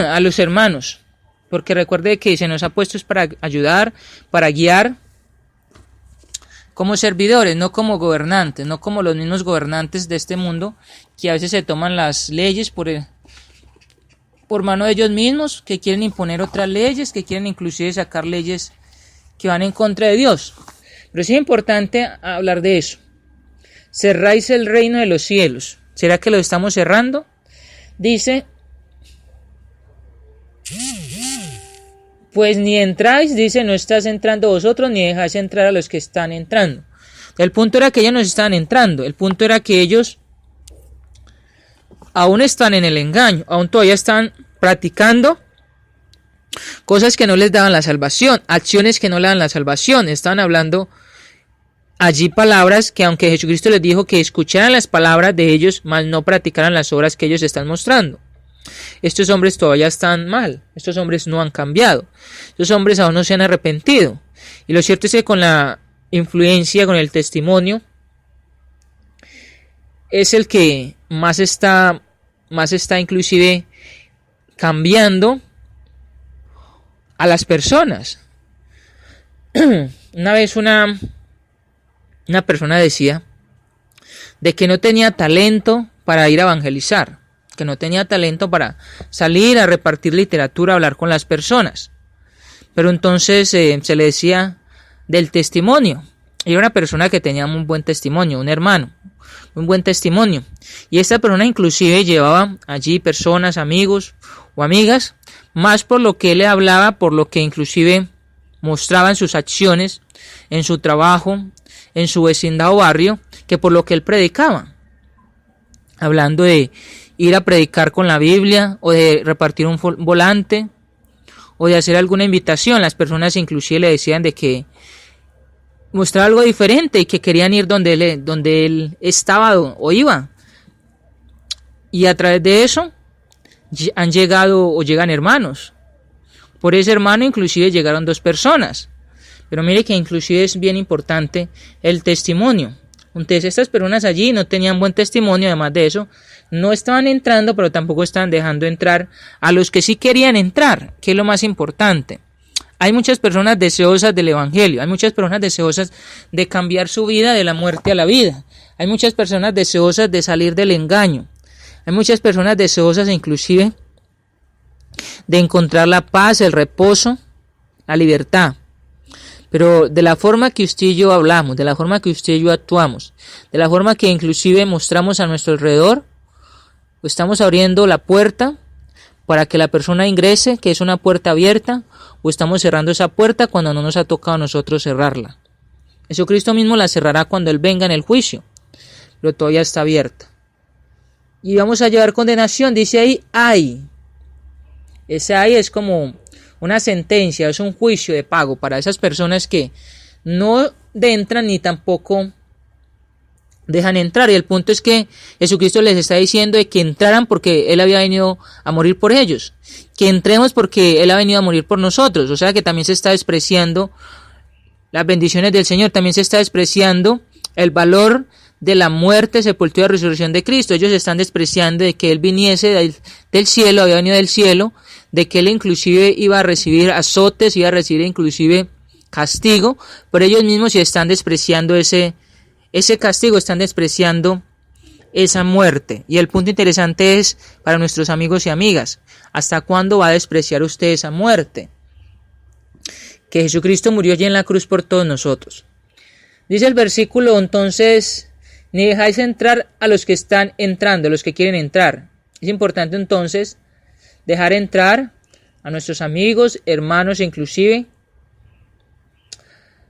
a los hermanos. Porque recuerde que se nos ha puesto es para ayudar, para guiar como servidores, no como gobernantes, no como los mismos gobernantes de este mundo que a veces se toman las leyes por mano de ellos mismos, que quieren imponer otras leyes, que quieren inclusive sacar leyes que van en contra de Dios. Pero sí es importante hablar de eso. Cerráis el reino de los cielos. ¿Será que lo estamos cerrando? Dice, pues ni entráis, dice, no estás entrando vosotros, ni dejáis entrar a los que están entrando. El punto era que ellos no estaban entrando, el punto era que ellos aún están en el engaño, aún todavía están practicando cosas que no les daban la salvación, acciones que no le dan la salvación. Estaban hablando allí palabras que aunque Jesucristo les dijo que escucharan las palabras de ellos, mas no practicaran las obras que ellos están mostrando. Estos hombres todavía están mal, estos hombres no han cambiado, estos hombres aún no se han arrepentido. Y lo cierto es que con la influencia, con el testimonio es el que más está inclusive cambiando a las personas. Una vez una persona decía de que no tenía talento para ir a evangelizar, que no tenía talento para salir a repartir literatura, a hablar con las personas. Pero entonces se le decía del testimonio. Era una persona que tenía un buen testimonio, un hermano, un buen testimonio. Y esta persona inclusive llevaba allí personas, amigos o amigas, más por lo que él le hablaba, por lo que inclusive mostraba en sus acciones, en su trabajo, en su vecindad o barrio, que por lo que él predicaba. Hablando de ir a predicar con la Biblia, o de repartir un volante, o de hacer alguna invitación. Las personas inclusive le decían de que mostraba algo diferente y que querían ir donde él estaba o iba. Y a través de eso han llegado o llegan hermanos. Por ese hermano inclusive llegaron 2 personas. Pero mire que inclusive es bien importante el testimonio. Entonces estas personas allí no tenían buen testimonio, además de eso no estaban entrando, pero tampoco estaban dejando entrar a los que sí querían entrar, que es lo más importante. Hay muchas personas deseosas del evangelio, hay muchas personas deseosas de cambiar su vida de la muerte a la vida, hay muchas personas deseosas de salir del engaño, hay muchas personas deseosas inclusive de encontrar la paz, el reposo, la libertad. Pero de la forma que usted y yo hablamos, de la forma que usted y yo actuamos, de la forma que inclusive mostramos a nuestro alrededor, estamos abriendo la puerta para que la persona ingrese, que es una puerta abierta, o estamos cerrando esa puerta cuando no nos ha tocado a nosotros cerrarla. Jesucristo mismo la cerrará cuando Él venga en el juicio, pero todavía está abierta. Y vamos a llevar condenación, dice ahí, ay. Ese ay es como una sentencia, es un juicio de pago para esas personas que no entran ni tampoco dejan entrar. Y el punto es que Jesucristo les está diciendo de que entraran porque Él había venido a morir por ellos, que entremos porque Él ha venido a morir por nosotros. O sea que también se está despreciando las bendiciones del Señor, también se está despreciando el valor de la muerte, sepultura y resurrección de Cristo. Ellos están despreciando de que Él viniese del cielo, había venido del cielo, de que Él inclusive iba a recibir azotes, iba a recibir inclusive castigo, pero ellos mismos se están despreciando ese castigo, están despreciando esa muerte. Y el punto interesante es para nuestros amigos y amigas, ¿hasta cuándo va a despreciar usted esa muerte? Que Jesucristo murió allí en la cruz por todos nosotros. Dice el versículo, entonces, ni dejáis entrar a los que están entrando, a los que quieren entrar. Es importante entonces dejar entrar a nuestros amigos, hermanos inclusive.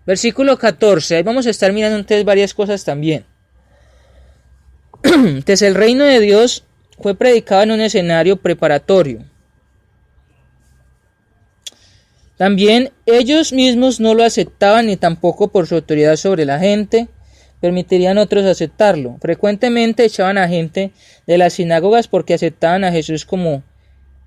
Versículo 14, ahí vamos a estar mirando entonces varias cosas también. Entonces el reino de Dios fue predicado en un escenario preparatorio. También ellos mismos no lo aceptaban ni tampoco por su autoridad sobre la gente permitirían otros aceptarlo. Frecuentemente echaban a gente de las sinagogas porque aceptaban a Jesús como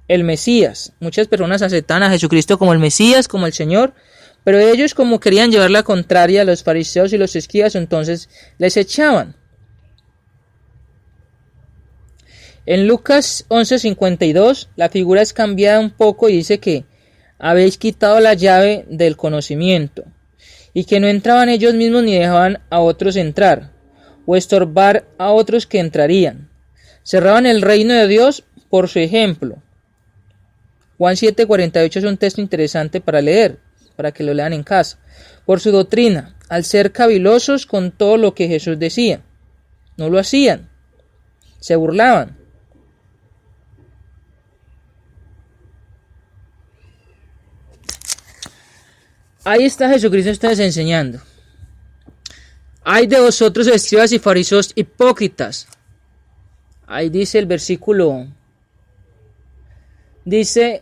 el Mesías. Muchas personas aceptaban a Jesucristo como el Mesías, como el Señor, pero ellos, como querían llevar la contraria a los fariseos y los escribas, entonces les echaban. En Lucas 11:52 la figura es cambiada un poco y dice que habéis quitado la llave del conocimiento, y que no entraban ellos mismos ni dejaban a otros entrar, o estorbar a otros que entrarían. Cerraban el reino de Dios por su ejemplo. Juan 7:48 es un texto interesante para leer, para que lo lean en casa. Por su doctrina, al ser cavilosos con todo lo que Jesús decía. No lo hacían, se burlaban. Ahí está Jesucristo ustedes enseñando. Ay de vosotros, escribas y fariseos hipócritas. Ahí dice el versículo. Dice,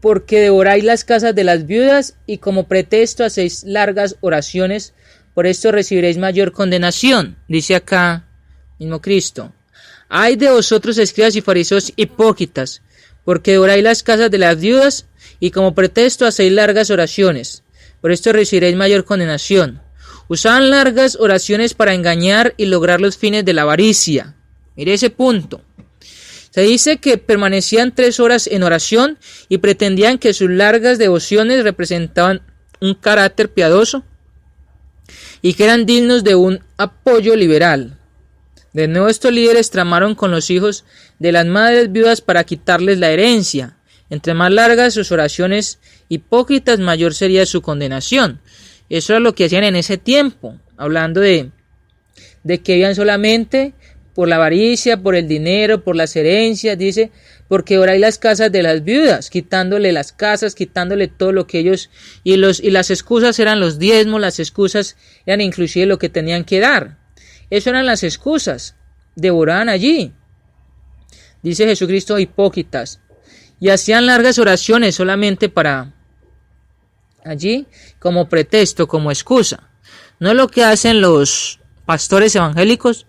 porque devoráis las casas de las viudas y como pretexto hacéis largas oraciones, por esto recibiréis mayor condenación. Dice acá mismo Cristo. Ay de vosotros, escribas y fariseos hipócritas, porque devoráis las casas de las viudas y como pretexto hacéis largas oraciones, por esto recibiréis mayor condenación. Usaban largas oraciones para engañar y lograr los fines de la avaricia. Mire ese punto. Se dice que permanecían 3 horas en oración y pretendían que sus largas devociones representaban un carácter piadoso y que eran dignos de un apoyo liberal. De nuevo estos líderes tramaron con los hijos de las madres viudas para quitarles la herencia. Entre más largas sus oraciones hipócritas, mayor sería su condenación. Eso era lo que hacían en ese tiempo, hablando de que vivían solamente por la avaricia, por el dinero, por las herencias, dice, porque oráis las casas de las viudas, quitándole las casas, quitándole todo lo que ellos, y las excusas eran los diezmos, las excusas eran inclusive lo que tenían que dar. Eso eran las excusas, devoraban allí. Dice Jesucristo, hipócritas, y hacían largas oraciones solamente para allí, como pretexto, como excusa. No es lo que hacen los pastores evangélicos.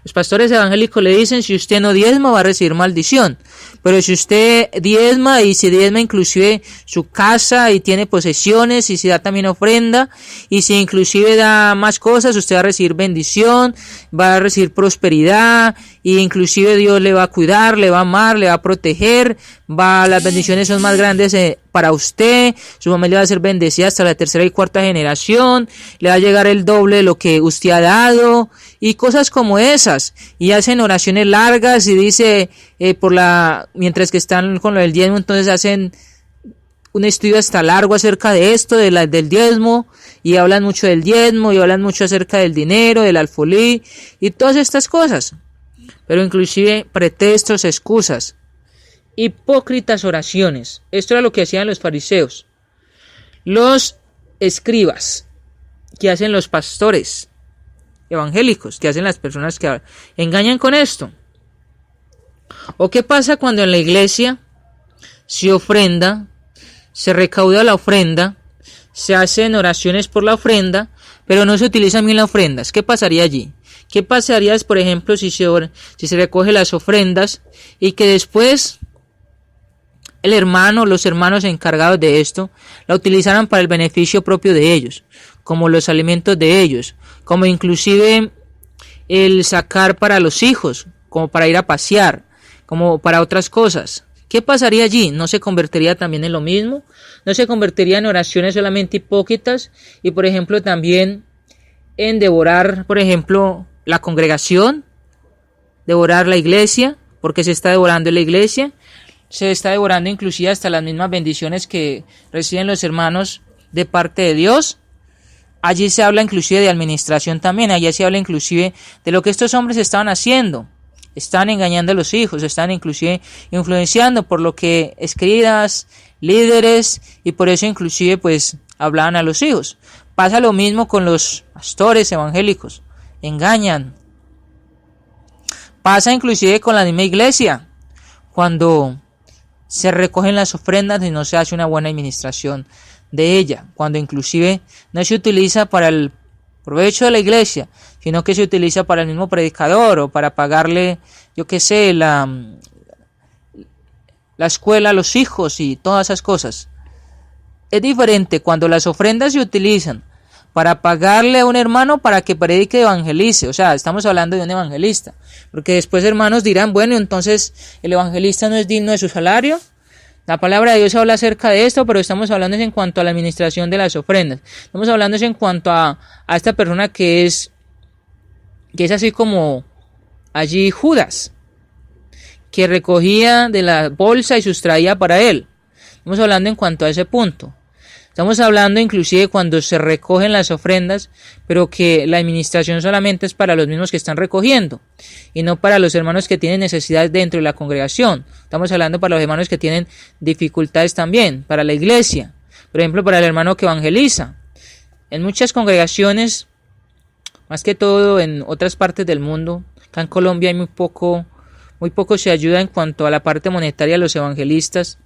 Los pastores evangélicos le dicen, si usted no diezma va a recibir maldición, pero si usted diezma y si diezma inclusive su casa y tiene posesiones y si da también ofrenda y si inclusive da más cosas, usted va a recibir bendición, va a recibir prosperidad y inclusive Dios le va a cuidar, le va a amar, le va a proteger, las bendiciones son más grandes para usted, su familia va a ser bendecida hasta la 3ª y 4ª generación, le va a llegar el doble de lo que usted ha dado y cosas como esas, y hacen oraciones largas y dice mientras que están con lo del diezmo, entonces hacen un estudio hasta largo acerca de esto, del diezmo, y hablan mucho del diezmo, y hablan mucho acerca del dinero, del alfolí, y todas estas cosas, pero inclusive pretextos, excusas, hipócritas oraciones. Esto era lo que hacían los fariseos, los escribas, que hacen los pastores evangélicos, que hacen las personas que engañan con esto. ¿O qué pasa cuando en la iglesia se ofrenda, se recauda la ofrenda, se hacen oraciones por la ofrenda, pero no se utilizan bien las ofrendas? ¿Qué pasaría allí? ¿Qué pasaría, por ejemplo, si se recoge las ofrendas y que después los hermanos encargados de esto, la utilizaran para el beneficio propio de ellos, como los alimentos de ellos, como inclusive el sacar para los hijos, como para ir a pasear, como para otras cosas? ¿Qué pasaría allí? ¿No se convertiría también en lo mismo? ¿No se convertiría en oraciones solamente hipócritas? Y por ejemplo también en devorar, por ejemplo, la congregación, devorar la iglesia, porque se está devorando la iglesia, se está devorando inclusive hasta las mismas bendiciones que reciben los hermanos de parte de Dios. Allí se habla inclusive de administración también, allí se habla inclusive de lo que estos hombres estaban haciendo. Están engañando a los hijos, están inclusive influenciando por lo que escribas, líderes, y por eso inclusive pues hablaban a los hijos. Pasa lo mismo con los pastores evangélicos, engañan. Pasa inclusive con la misma iglesia, cuando se recogen las ofrendas y no se hace una buena administración de ella, cuando inclusive no se utiliza para el provecho de la iglesia, sino que se utiliza para el mismo predicador o para pagarle, yo qué sé, la escuela a los hijos y todas esas cosas. Es diferente cuando las ofrendas se utilizan para pagarle a un hermano para que predique y evangelice. O sea, estamos hablando de un evangelista, porque después hermanos dirán, bueno, entonces el evangelista no es digno de su salario. La palabra de Dios habla acerca de esto, pero estamos hablando en cuanto a la administración de las ofrendas. Estamos hablando en cuanto a esta persona que es así como allí Judas, que recogía de la bolsa y sustraía para él. Estamos hablando en cuanto a ese punto. Estamos hablando inclusive cuando se recogen las ofrendas, pero que la administración solamente es para los mismos que están recogiendo y no para los hermanos que tienen necesidades dentro de la congregación. Estamos hablando para los hermanos que tienen dificultades también, para la iglesia, por ejemplo para el hermano que evangeliza. En muchas congregaciones, más que todo en otras partes del mundo, acá en Colombia hay muy poco se ayuda en cuanto a la parte monetaria a los evangelistas,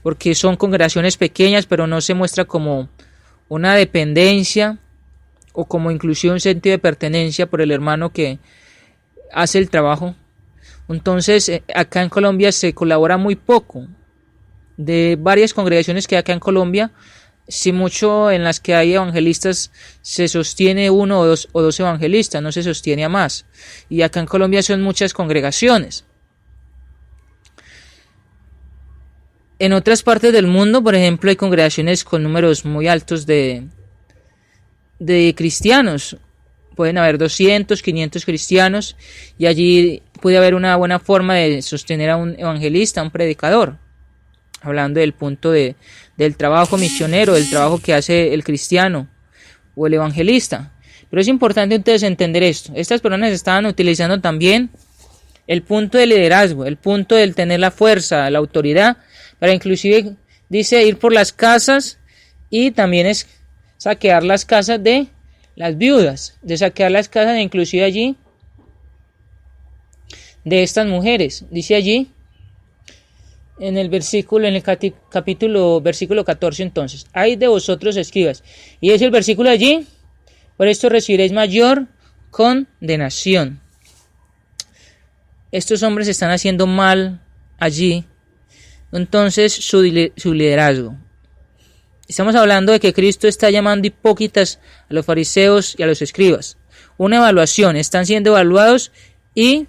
porque son congregaciones pequeñas, pero no se muestra como una dependencia o como inclusive un sentido de pertenencia por el hermano que hace el trabajo. Entonces, acá en Colombia se colabora muy poco. De varias congregaciones que hay acá en Colombia, si mucho en las que hay evangelistas se sostiene uno o dos evangelistas, no se sostiene a más. Y acá en Colombia son muchas congregaciones. En otras partes del mundo, por ejemplo, hay congregaciones con números muy altos de cristianos. Pueden haber 200, 500 cristianos y allí puede haber una buena forma de sostener a un evangelista, a un predicador. Hablando del punto del trabajo misionero, del trabajo que hace el cristiano o el evangelista. Pero es importante entonces entender esto. Estas personas estaban utilizando también el punto del liderazgo, el punto del tener la fuerza, la autoridad, para inclusive, dice, ir por las casas y también es saquear las casas de las viudas, de saquear las casas inclusive allí de estas mujeres. Dice allí en el versículo, en el capítulo, versículo 14 entonces, ay de vosotros escribas, y es el versículo allí, por esto recibiréis mayor condenación. Estos hombres están haciendo mal allí, entonces su liderazgo. Estamos hablando de que Cristo está llamando hipócritas a los fariseos y a los escribas. Una evaluación, están siendo evaluados y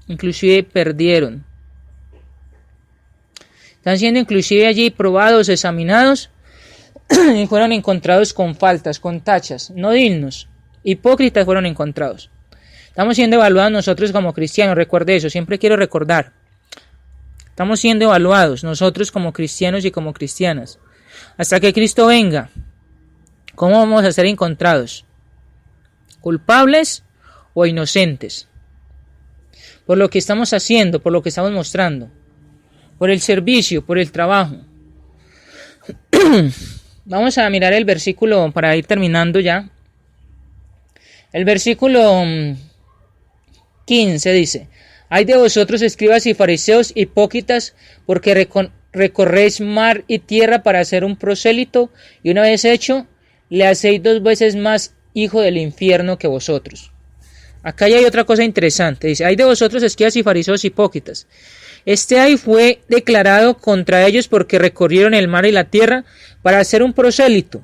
inclusive perdieron. Están siendo inclusive allí probados, examinados y fueron encontrados con faltas, con tachas, no dignos. Hipócritas fueron encontrados. Estamos siendo evaluados nosotros como cristianos, recuerde eso, siempre quiero recordar. Estamos siendo evaluados nosotros como cristianos y como cristianas. Hasta que Cristo venga, ¿cómo vamos a ser encontrados? ¿Culpables o inocentes? Por lo que estamos haciendo, por lo que estamos mostrando, por el servicio, por el trabajo. Vamos a mirar el versículo para ir terminando ya. El versículo 15 dice: ay de vosotros, escribas y fariseos hipócritas, porque recorréis mar y tierra para hacer un prosélito, y una vez hecho, le hacéis 2 veces más hijo del infierno que vosotros. Acá ya hay otra cosa interesante. Dice: ay de vosotros, escribas y fariseos hipócritas. Este ay fue declarado contra ellos porque recorrieron el mar y la tierra para hacer un prosélito.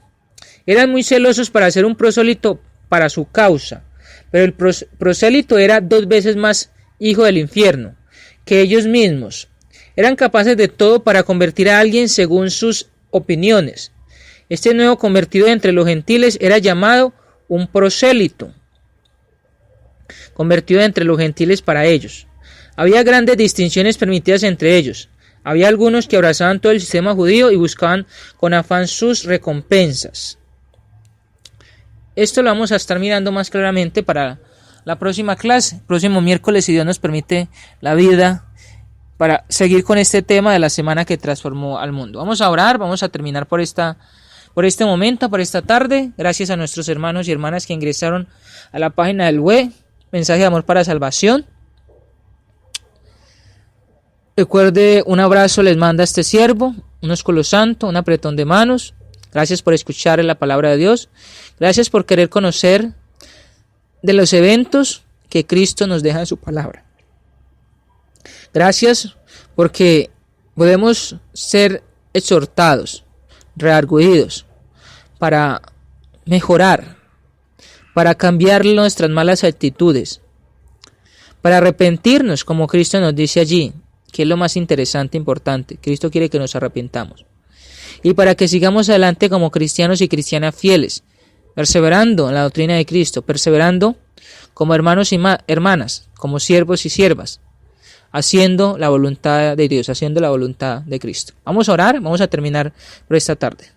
Eran muy celosos para hacer un prosélito para su causa, pero el prosélito era 2 veces más hijo del infierno que ellos mismos. Eran capaces de todo para convertir a alguien según sus opiniones. Este nuevo convertido entre los gentiles era llamado un prosélito, convertido entre los gentiles para ellos. Había grandes distinciones permitidas entre ellos. Había algunos que abrazaban todo el sistema judío y buscaban con afán sus recompensas. Esto lo vamos a estar mirando más claramente para la próxima clase, próximo miércoles, si Dios nos permite la vida, para seguir con este tema de la semana que transformó al mundo. Vamos a orar, vamos a terminar por este momento, por esta tarde. Gracias a nuestros hermanos y hermanas que ingresaron a la página del web, Mensaje de Amor para Salvación. Recuerde, un abrazo les manda este siervo, un ósculo santo, un apretón de manos. Gracias por escuchar la palabra de Dios. Gracias por querer conocer de los eventos que Cristo nos deja en su palabra. Gracias porque podemos ser exhortados, redarguidos, para mejorar, para cambiar nuestras malas actitudes, para arrepentirnos, como Cristo nos dice allí, que es lo más interesante e importante. Cristo quiere que nos arrepintamos. Y para que sigamos adelante como cristianos y cristianas fieles, perseverando en la doctrina de Cristo, perseverando como hermanos y hermanas, como siervos y siervas, haciendo la voluntad de Dios, haciendo la voluntad de Cristo. Vamos a orar, vamos a terminar por esta tarde.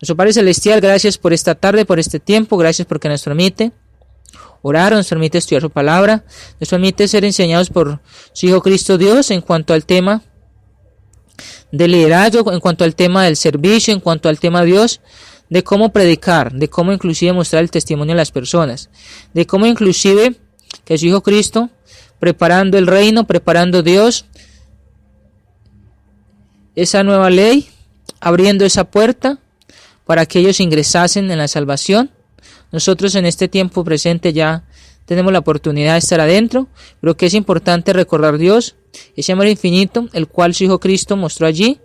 Nuestro Padre Celestial, gracias por esta tarde, por este tiempo, gracias porque nos permite orar, nos permite estudiar su palabra, nos permite ser enseñados por su Hijo Cristo Dios en cuanto al tema del liderazgo, en cuanto al tema del servicio, en cuanto al tema de Dios, de cómo predicar, de cómo inclusive mostrar el testimonio a las personas, de cómo inclusive que su Hijo Cristo, preparando el reino, preparando Dios, esa nueva ley, abriendo esa puerta para que ellos ingresasen en la salvación. Nosotros en este tiempo presente ya tenemos la oportunidad de estar adentro, pero que es importante recordar Dios, ese amor infinito, el cual su Hijo Cristo mostró allí,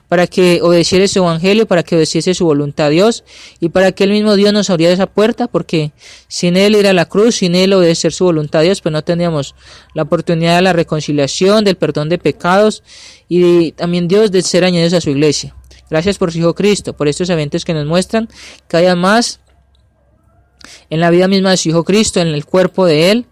para que obedeciese su evangelio, para que obedeciese su voluntad a Dios y para que el mismo Dios nos abriera esa puerta, porque sin Él ir a la cruz, sin Él obedecer su voluntad a Dios, pues no tendríamos la oportunidad de la reconciliación, del perdón de pecados y también Dios de ser añadidos a su iglesia. Gracias por su Hijo Cristo, por estos eventos que nos muestran que haya más en la vida misma de su Hijo Cristo, en el cuerpo de Él,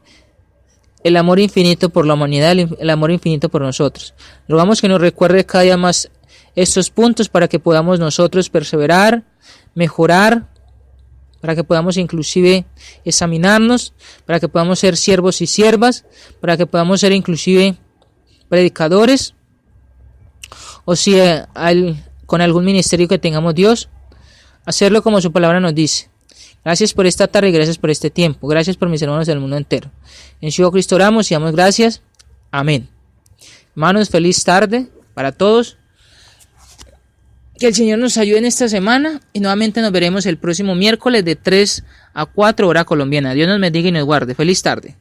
el amor infinito por la humanidad, el amor infinito por nosotros. Rogamos que nos recuerde cada día más estos puntos para que podamos nosotros perseverar, mejorar, para que podamos inclusive examinarnos, para que podamos ser siervos y siervas, para que podamos ser inclusive predicadores, o si con algún ministerio que tengamos Dios, hacerlo como su palabra nos dice. Gracias por esta tarde y gracias por este tiempo. Gracias por mis hermanos del mundo entero. En su Hijo Cristo oramos y damos gracias. Amén. Hermanos, feliz tarde para todos. Que el Señor nos ayude en esta semana y nuevamente nos veremos el próximo miércoles de 3 a 4 hora colombiana. Dios nos bendiga y nos guarde. Feliz tarde.